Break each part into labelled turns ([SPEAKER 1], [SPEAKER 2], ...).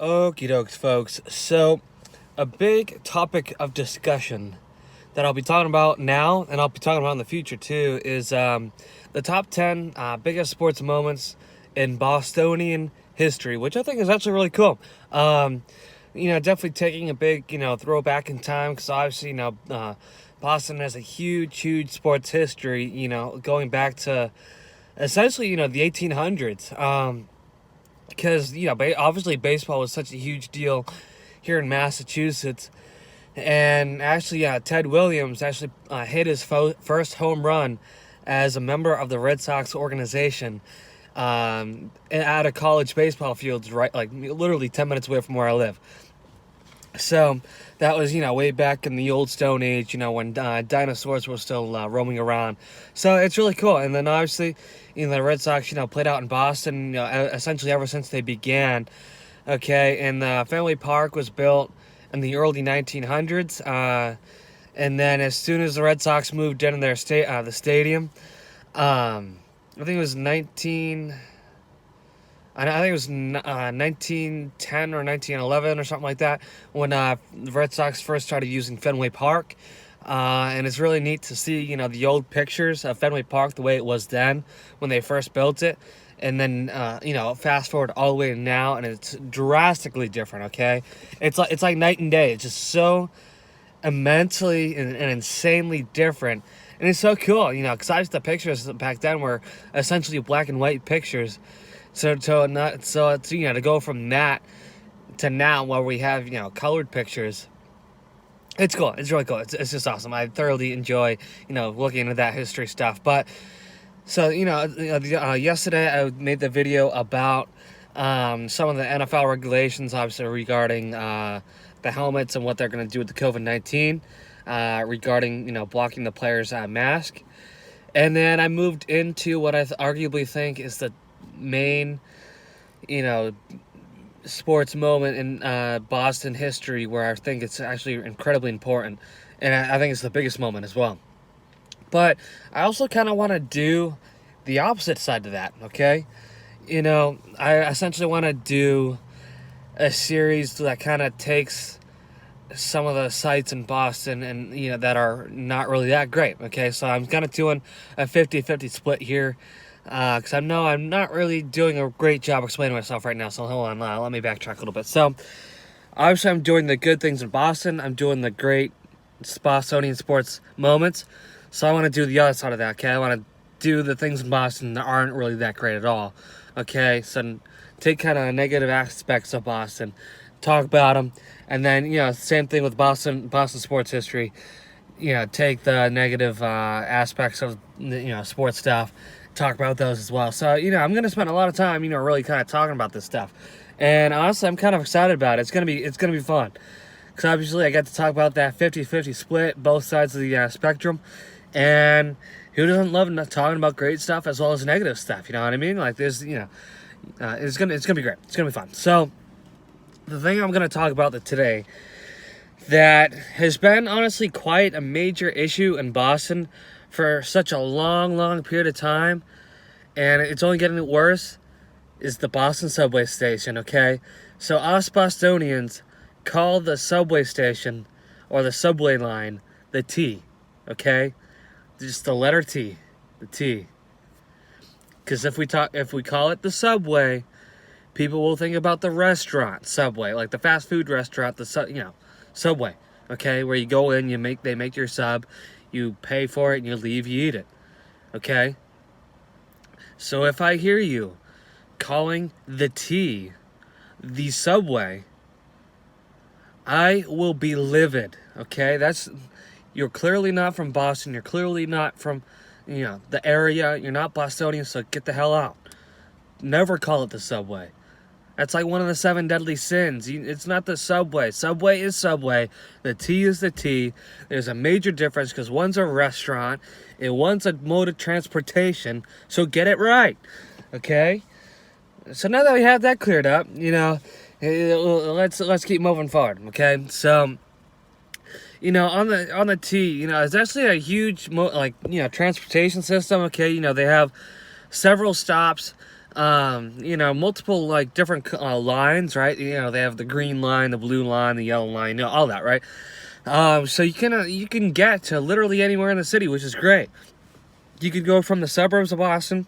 [SPEAKER 1] Okie dokes, folks. So, a big topic of discussion that I'll be talking about now, and I'll be talking about in the future too, is the top 10 biggest sports moments in Bostonian history, which I think is actually really cool. Definitely taking a big, throwback in time, because obviously, Boston has a huge sports history, going back to essentially, the 1800s. Because obviously baseball was such a huge deal here in Massachusetts, and actually, Ted Williams actually hit his first home run as a member of the Red Sox organization at a college baseball field, right, like literally 10 minutes away from where I live. So that was, way back in the old Stone Age, when dinosaurs were still roaming around. So it's really cool. And then obviously, the Red Sox, played out in Boston, essentially ever since they began. Okay, and Fenway Park was built in the early 1900s. And then as soon as the Red Sox moved into their the stadium, I think it was 1910 or 1911 or something like that when the Red Sox first started using Fenway Park. And it's really neat to see, the old pictures of Fenway Park the way it was then when they first built it. And then, fast forward all the way to now, and it's drastically different, okay? It's like night and day. It's just so immensely and insanely different. And it's so cool, because I used the pictures back then were essentially black and white pictures. So it's to go from that to now where we have colored pictures. It's cool. It's really cool. It's just awesome. I thoroughly enjoy looking into that history stuff. But so yesterday I made the video about some of the NFL regulations, obviously regarding the helmets and what they're going to do with the COVID-19, regarding blocking the player's mask. And then I moved into what I arguably think is the main, sports moment in Boston history, where I think it's actually incredibly important, and I think it's the biggest moment as well. But I also kind of want to do the opposite side to that, okay? I essentially want to do a series that kind of takes some of the sites in Boston and, that are not really that great, okay? So I'm kind of doing a 50-50 split here. Because I know I'm not really doing a great job explaining myself right now, so hold on, let me backtrack a little bit. So, obviously I'm doing the good things in Boston, I'm doing the great Bostonian sports moments, so I want to do the other side of that, okay? I want to do the things in Boston that aren't really that great at all, okay? So, take kind of negative aspects of Boston, talk about them, and then, same thing with Boston sports history, take the negative aspects of, sports stuff, talk about those as well. So, I'm going to spend a lot of time, really kind of talking about this stuff. And honestly, I'm kind of excited about it. It's going to be fun. Because obviously I got to talk about that 50-50 split, both sides of the spectrum. And who doesn't love talking about great stuff as well as negative stuff? You know what I mean? Like there's, it's going to be great. It's going to be fun. So, the thing I'm going to talk about today that has been honestly quite a major issue in Boston for such a long period of time, and it's only getting worse, is the Boston subway station, okay? So us Bostonians call the subway station, or the subway line, the T, okay? Just the letter T, the T. Because if we call it the subway, people will think about the restaurant, Subway, like the fast food restaurant, Subway, okay? Where you go in, they make your sub, you pay for it, and you leave, you eat it, okay? So if I hear you calling the T the Subway, I will be livid, okay? You're clearly not from Boston, you're clearly not from, the area, you're not Bostonian, so get the hell out. Never call it the Subway. That's like one of the 7 deadly sins. It's not the Subway. Subway is Subway. The T is the T. There's a major difference because one's a restaurant and one's a mode of transportation. So get it right, okay? So now that we have that cleared up, let's keep moving forward, okay? So, on the T, it's actually a huge transportation system. Okay, they have several stops multiple like different lines, right? They have the green line, the blue line, the yellow line, all that, right? So you can get to literally anywhere in the city, which is great. You could go from the suburbs of Boston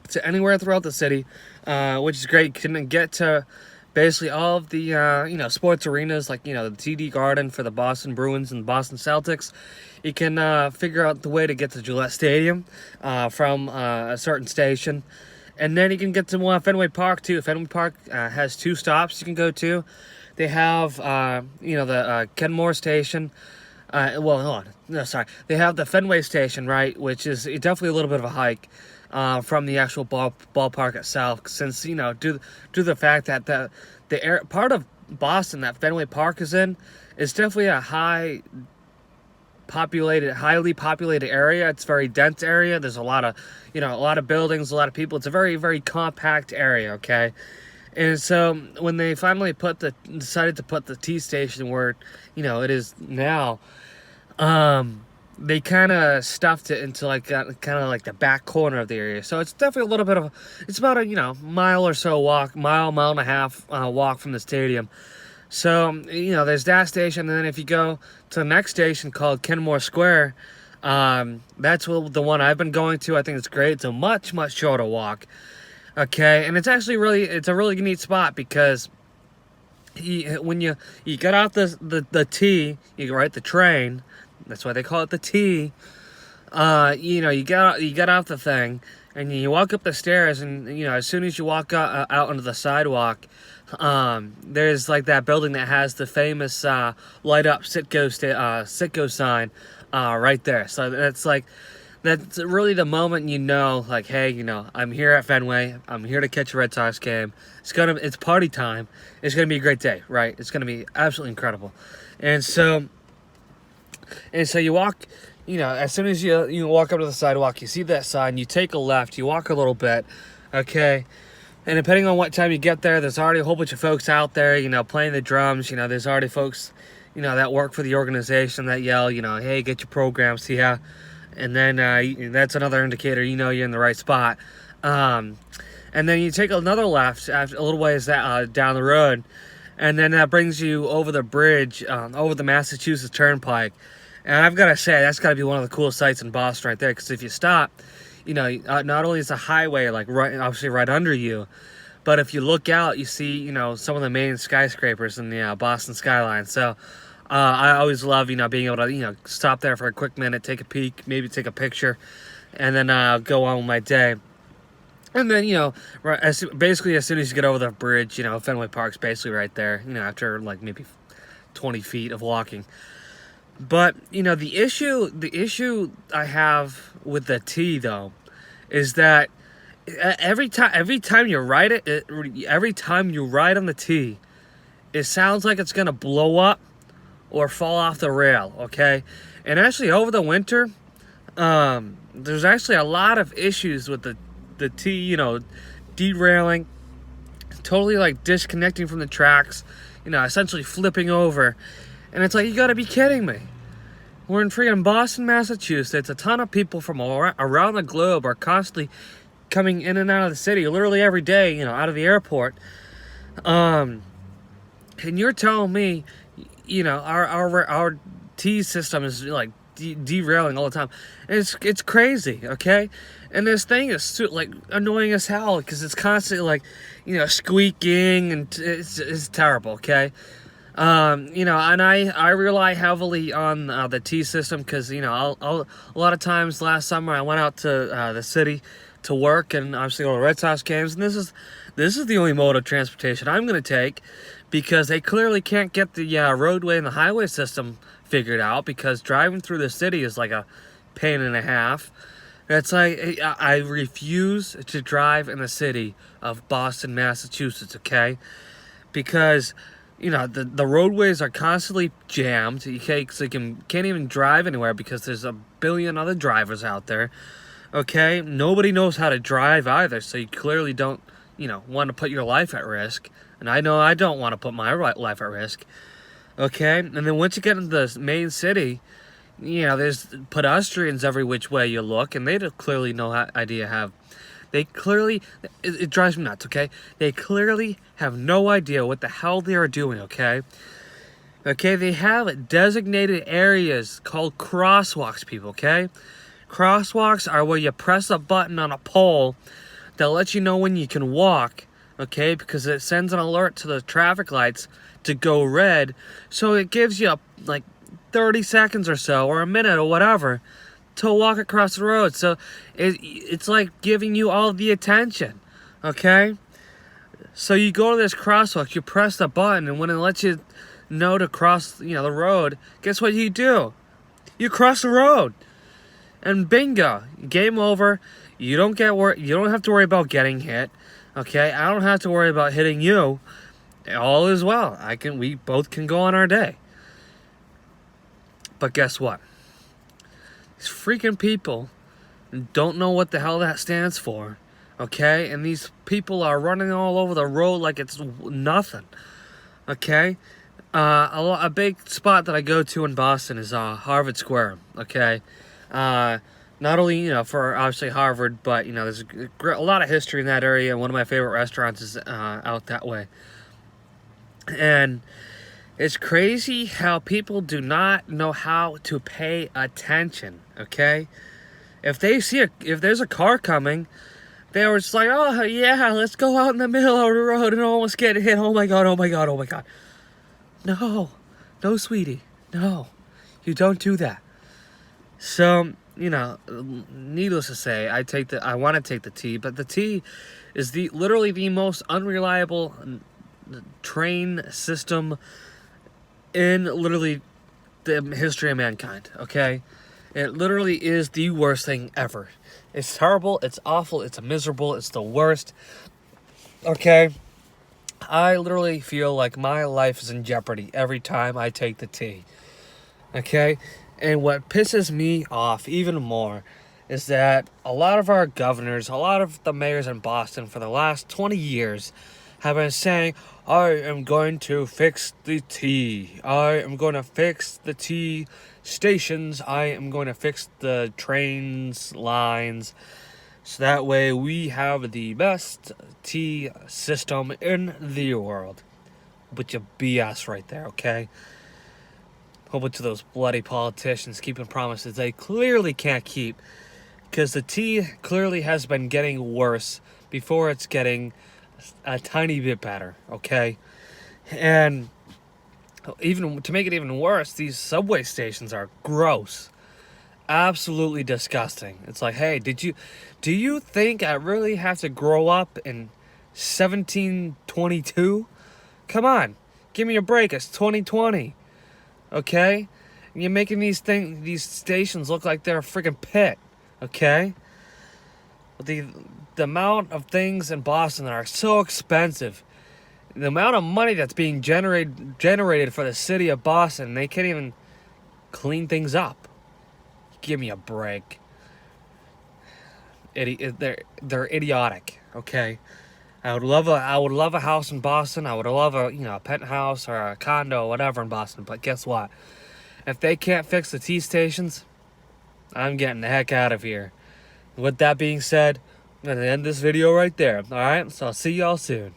[SPEAKER 1] to anywhere throughout the city, which is great. You can get to basically all of the sports arenas, like the TD Garden for the Boston Bruins and Boston Celtics. You can figure out the way to get to Gillette Stadium from a certain station, and then you can get to Fenway Park too. Fenway Park has 2 stops you can go to. They have the Kenmore Station. Hold on. No, sorry. They have the Fenway Station, right, which is definitely a little bit of a hike from the actual ballpark itself, since due to the fact that the part of Boston that Fenway Park is in is definitely a highly populated area. It's a very dense area. There's a lot of buildings, a lot of people. It's a very, very compact area. Okay. And so when they finally decided to put the T station where it is now, they kind of stuffed it into kind of like the back corner of the area. So it's definitely a little bit of it's about a mile or so walk, mile and a half walk from the stadium. So there's that station, and then if you go to the next station called Kenmore Square, that's the one I've been going to. I think it's great. It's a much shorter walk. Okay, and it's actually it's a really neat spot because when you get off the T, you ride the train. That's why they call it the T. You get off the thing, and you walk up the stairs, and as soon as you walk out onto the sidewalk, there's like that building that has the famous light up Citgo sign right there. So that's really the moment like, hey, I'm here at Fenway. I'm here to catch a Red Sox game. It's party time. It's gonna be a great day, right? It's gonna be absolutely incredible. And so you walk, as soon as you walk up to the sidewalk, you see that sign. You take a left. You walk a little bit, okay. And depending on what time you get there, there's already a whole bunch of folks out there, playing the drums. There's already folks, that work for the organization that yell, hey, get your programs here. And then that's another indicator you're in the right spot. And then you take another left after a little ways down the road, and then that brings you over the bridge, over the Massachusetts Turnpike. And I've got to say, that's got to be one of the coolest sights in Boston right there, because if you stop, not only is the highway obviously right under you, but if you look out, you see some of the main skyscrapers in the Boston skyline. So I always love being able to stop there for a quick minute, take a peek, maybe take a picture, and then go on with my day. And then basically as soon as you get over the bridge, Fenway Park's basically right there. After like maybe 20 feet of walking. But the issue I have with the T though is that every time you ride every time you ride on the T, it sounds like it's gonna blow up or fall off the rail. Okay, and actually over the winter, there's actually a lot of issues with the T, derailing, totally like disconnecting from the tracks, essentially flipping over. And it's like, you gotta be kidding me. We're in freaking Boston, Massachusetts. A ton of people from around the globe are constantly coming in and out of the city, literally every day, out of the airport. And you're telling me, our T system is like derailing all the time. And it's crazy, okay? And this thing is like annoying as hell because it's constantly like, squeaking, and it's terrible, okay? And I rely heavily on the T system because a lot of times last summer I went out to the city to work and obviously go to Red Sox games, and this is the only mode of transportation I'm going to take because they clearly can't get the roadway and the highway system figured out because driving through the city is like a pain and a half. It's like I refuse to drive in the city of Boston, Massachusetts, okay? Because the roadways are constantly jammed. Okay, so you can't even drive anywhere because there's a billion other drivers out there. Okay, nobody knows how to drive either, so you clearly don't, want to put your life at risk. And I know I don't want to put my life at risk. Okay, and then once you get into the main city, there's pedestrians every which way you look, and they clearly no idea have They clearly, it drives me nuts, okay? They clearly have no idea what the hell they are doing, okay? Okay, they have designated areas called crosswalks, people, okay? Crosswalks are where you press a button on a pole that lets you know when you can walk, okay? Because it sends an alert to the traffic lights to go red. So it gives you like 30 seconds or so, or a minute or whatever, to walk across the road. So it's like giving you all the attention, okay? So you go to this crosswalk, you press the button, and when it lets you know to cross, the road, guess what you do? You cross the road. And bingo, game over. You don't have to worry about getting hit. Okay? I don't have to worry about hitting you. All is well. We both can go on our day. But guess what? These freaking people don't know what the hell that stands for. Okay? And these people are running all over the road like it's nothing. Okay? A big spot that I go to in Boston is Harvard Square. Okay? Not only, for obviously Harvard, but, there's a lot of history in that area. One of my favorite restaurants is out that way. And it's crazy how people do not know how to pay attention, okay? If there's a car coming, they were just like, oh, yeah, let's go out in the middle of the road and almost get hit. Oh, my God, oh, my God, oh, my God. No, sweetie, no, you don't do that. So, needless to say, I want to take the T, but the T is literally the most unreliable train system in literally the history of mankind, okay? It literally is the worst thing ever. It's terrible, it's awful, it's miserable, it's the worst, okay? I literally feel like my life is in jeopardy every time I take the T, okay? And what pisses me off even more is that a lot of our governors, a lot of the mayors in Boston for the last 20 years have been saying, I am going to fix the T. I am going to fix the T stations. I am going to fix the trains, lines. So that way we have the best T system in the world. Bunch of BS right there, okay? Whole bunch of those bloody politicians keeping promises they clearly can't keep, because the T clearly has been getting worse before it's getting a tiny bit better, okay? And even to make it even worse, these subway stations are gross, absolutely disgusting. It's like, hey, do you think I really have to grow up in 1722? Come on, give me a break. It's 2020. Okay? And you're making these stations look like they're a freaking pit. Okay? The amount of things in Boston that are so expensive, the amount of money that's being generated for the city of Boston, they can't even clean things up. Give me a break. They're idiotic. Okay? I would love a house in Boston. I would love a penthouse or a condo or whatever in Boston. But guess what? If they can't fix the T stations, I'm getting the heck out of here. With that being said, I'm going to end this video right there. Alright? So I'll see y'all soon.